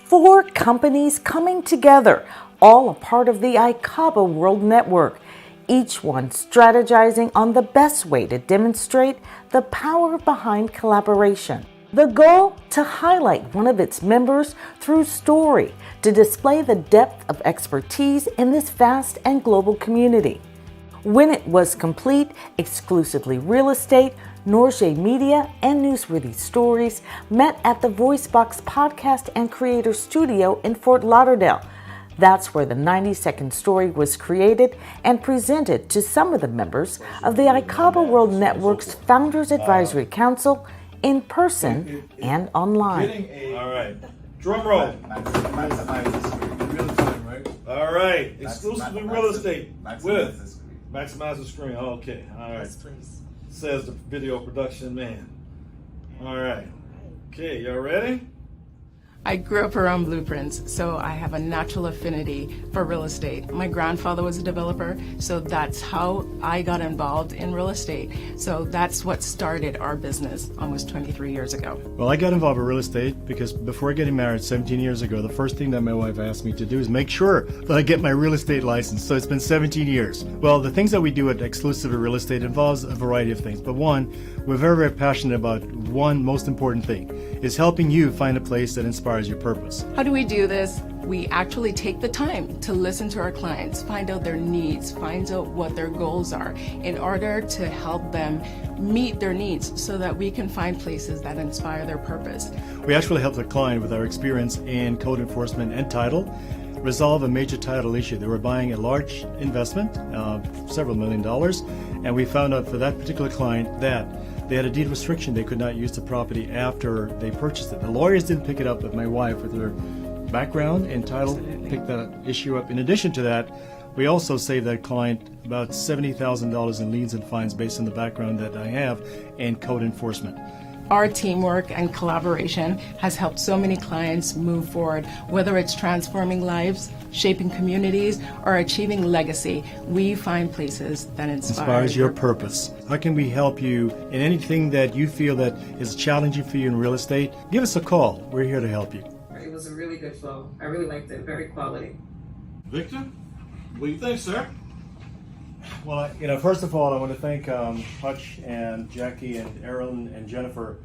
4 companies coming together, all a part of the ICABA World Network, each one strategizing on the best way to demonstrate the power behind collaboration. The goal? To highlight one of its members through story, to display the depth of expertise in this vast and global community. When it was complete, Exclusively Real Estate, Norge Media, and Newsworthy Stories met at the VoiceBox Podcast and Creator Studio in Fort Lauderdale. That's where the 90-second story was created and presented to some of the members of the ICABA World Network's Founders Advisory Council in person and online. All right. Drum roll. All right. Exclusively Real Estate with Maximize the Screen. Okay. All right. Yes, please. Says the video production man. All right. Okay, y'all ready? I grew up around blueprints, so I have a natural affinity for real estate. My grandfather was a developer, so that's how I got involved in real estate. So that's what started our business almost 23 years ago. Well, I got involved in real estate because before getting married 17 years ago, the first thing that my wife asked me to do is make sure that I get my real estate license. So it's been 17 years. Well, the things that we do at Exclusive Real Estate involves a variety of things. But one, we're very, very passionate about one most important thing, is helping you find a place that inspires your purpose. How do we do this? We actually take the time to listen to our clients, find out their needs, find out what their goals are in order to help them meet their needs so that we can find places that inspire their purpose. We actually help the client with our experience in code enforcement and title resolve a major title issue. They were buying a large investment, several $1 million, and we found out for that particular client that they had a deed restriction. They could not use the property after they purchased it. The lawyers didn't pick it up, but my wife, with her background and title, picked that issue up. In addition to that, we also saved that client about $70,000 in liens and fines based on the background that I have in code enforcement. Our teamwork and collaboration has helped so many clients move forward, whether it's transforming lives, shaping communities, or achieving legacy. We find places that Inspires your purpose. How can we help you in anything that you feel that is challenging for you in real estate? Give us a call. We're here to help you. It was a really good flow. I really liked it. Very quality. Victor, what do you think, sir? Well, first of all, I want to thank Hutch and Jackie and Aaron and Jennifer,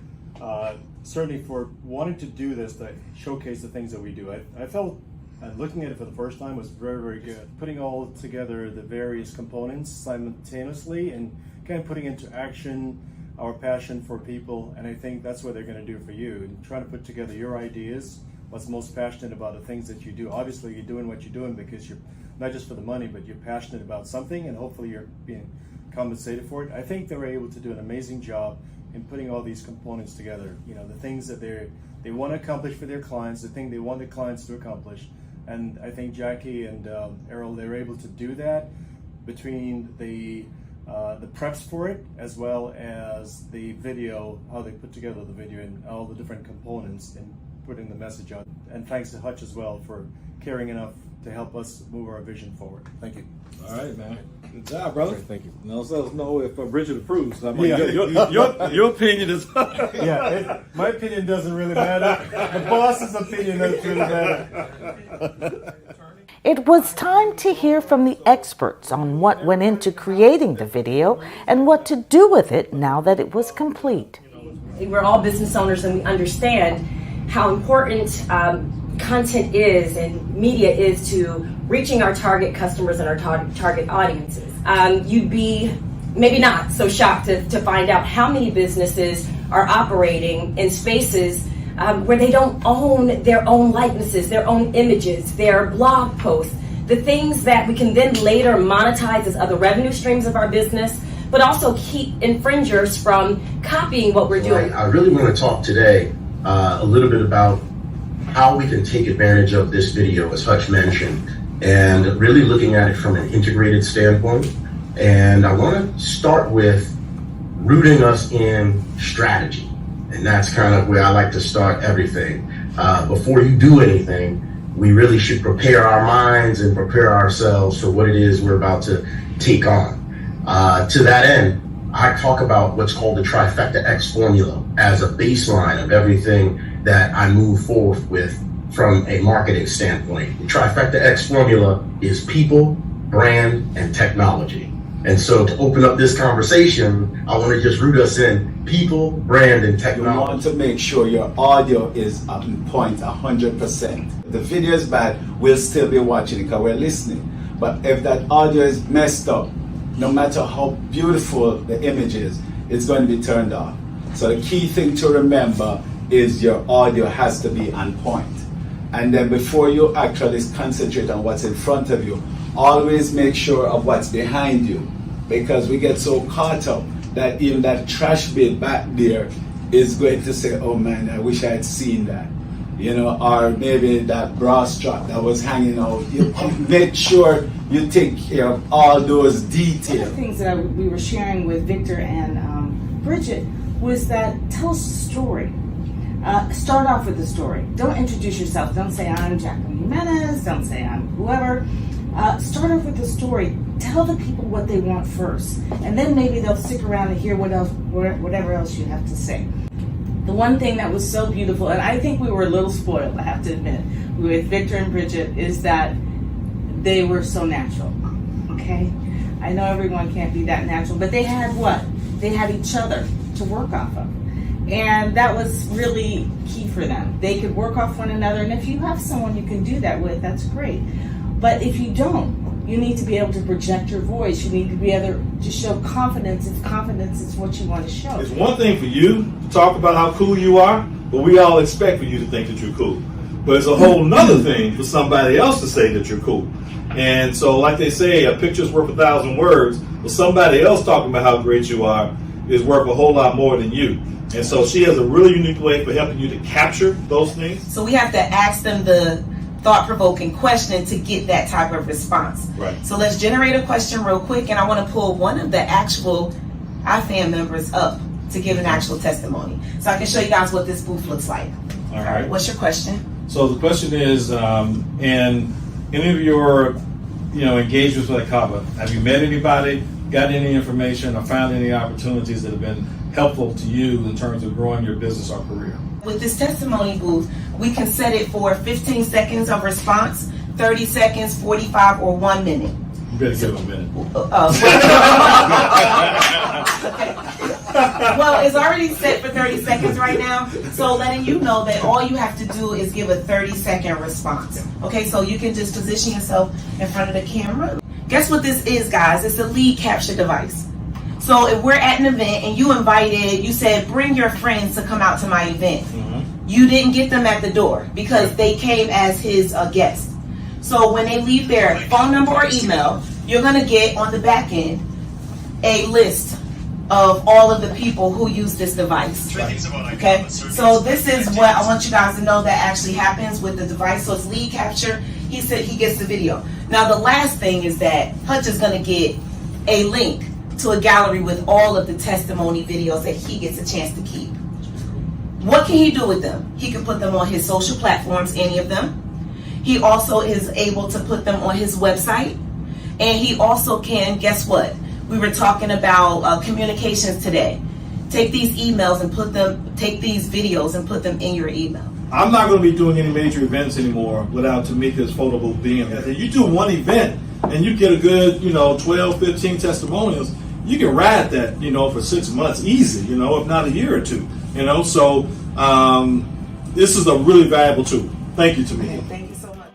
certainly for wanting to do this, to showcase the things that we do. I felt, looking at it for the first time, was very, very good. Putting all together the various components simultaneously and kind of putting into action our passion for people, and I think that's what they're going to do for you. And trying to put together your ideas, what's most passionate about the things that you do. Obviously, you're doing what you're doing because you're not just for the money, but you're passionate about something, and hopefully you're being compensated for it. I think they were able to do an amazing job in putting all these components together. The things that they want to accomplish for their clients, the thing they want the clients to accomplish. And I think Jackie and Errol, they were able to do that between the preps for it, as well as the video, how they put together the video and all the different components and putting the message out. And thanks to Hutch as well for caring enough to help us move our vision forward. Thank you. All right, man. Good job, brother. Great, thank you. Now let us know if Bridget approves. I mean, Yeah. your opinion is. My opinion doesn't really matter. The boss's opinion doesn't really matter. It was time to hear from the experts on what went into creating the video and what to do with it now that it was complete. We're all business owners and we understand how important content is and media is to reaching our target customers and our target audiences. You'd be maybe not so shocked to find out how many businesses are operating in spaces where they don't own their own likenesses, their own images, their blog posts, the things that we can then later monetize as other revenue streams of our business, but also keep infringers from copying what we're doing. I really want to talk today a little bit about how we can take advantage of this video, as Hutch mentioned, and really looking at it from an integrated standpoint. And I want to start with rooting us in strategy. And that's kind of where I like to start everything. Before you do anything, we really should prepare our minds and prepare ourselves for what it is we're about to take on. To that end, I talk about what's called the Trifecta X formula as a baseline of everything that I move forward with from a marketing standpoint. The trifecta X formula is people, brand, and technology. And so to open up this conversation, I want to just root us in people, brand, and You technology. want to make sure your audio is on point 100%. If the video is bad, we'll still be watching it because we're listening. But if that audio is messed up, no matter how beautiful the image is, it's going to be turned off. So the key thing to remember is your audio has to be on point. And then before you actually concentrate on what's in front of you, always make sure of what's behind you, because we get so caught up that even that trash bin back there is going to say, oh man, I wish I had seen that. You know, or maybe that bra strap that was hanging out. You make sure you take care of all those One of details. the things that we were sharing with Victor and Bridget was that tell us a story. Start off with the story. Don't introduce yourself. Don't say I'm Jacqueline Jimenez. Don't say I'm whoever. Start off with the story. Tell the people what they want first, and then maybe they'll stick around and hear whatever else you have to say. The one thing that was so beautiful, and I think we were a little spoiled, I have to admit, with Victor and Bridget, is that they were so natural. Okay, I know everyone can't be that natural, but they had what? They had each other to work off of. And that was really key for them. They could work off one another, and if you have someone you can do that with, that's great. But if you don't, you need to be able to project your voice. You need to be able to show confidence if confidence is what you want to show. It's one thing for you to talk about how cool you are, but we all expect for you to think that you're cool. But it's a whole nother thing for somebody else to say that you're cool. And so, like they say, a picture's worth 1,000 words, but somebody else talking about how great you are is worth a whole lot more than you. And so she has a really unique way for helping you to capture those things. So we have to ask them the thought-provoking question to get that type of response. Right. So let's generate a question real quick, and I want to pull one of the actual iFam members up to give an actual testimony. So I can show you guys what this booth looks like. All right. What's your question? So the question is, in any of your, engagements with Akaba, have you met anybody, got any information, or found any opportunities that have been helpful to you in terms of growing your business or career? With this testimony booth, we can set it for 15 seconds of response, 30 seconds, 45, or 1 minute. You better give it a minute. Well, it's already set for 30 seconds right now, so letting you know that all you have to do is give a 30-second response. Okay, so you can just position yourself in front of the camera. Guess what this is, guys? It's a lead capture device. So if we're at an event and you said, bring your friends to come out to my event. Mm-hmm. You didn't get them at the door because they came as his guest. So when they leave their phone number or email, you're going to get on the back end a list of all of the people who use this device. Okay, so this is what I want you guys to know that actually happens with the device. So it's lead capture. He said he gets the video. Now the last thing is that Hutch is going to get a link to a gallery with all of the testimony videos that he gets a chance to keep. What can he do with them? He can put them on his social platforms, any of them. He also is able to put them on his website. And he also can, guess what? We were talking about communications today. Take these emails and take these videos and put them in your email. I'm not going to be doing any major events anymore without Tamika's photo booth being there. You do one event and you get a good, 12, 15 testimonials, you can ride that, for 6 months easy, if not a year or two, So this is a really valuable tool. Thank you, Tamika. Thank you so much.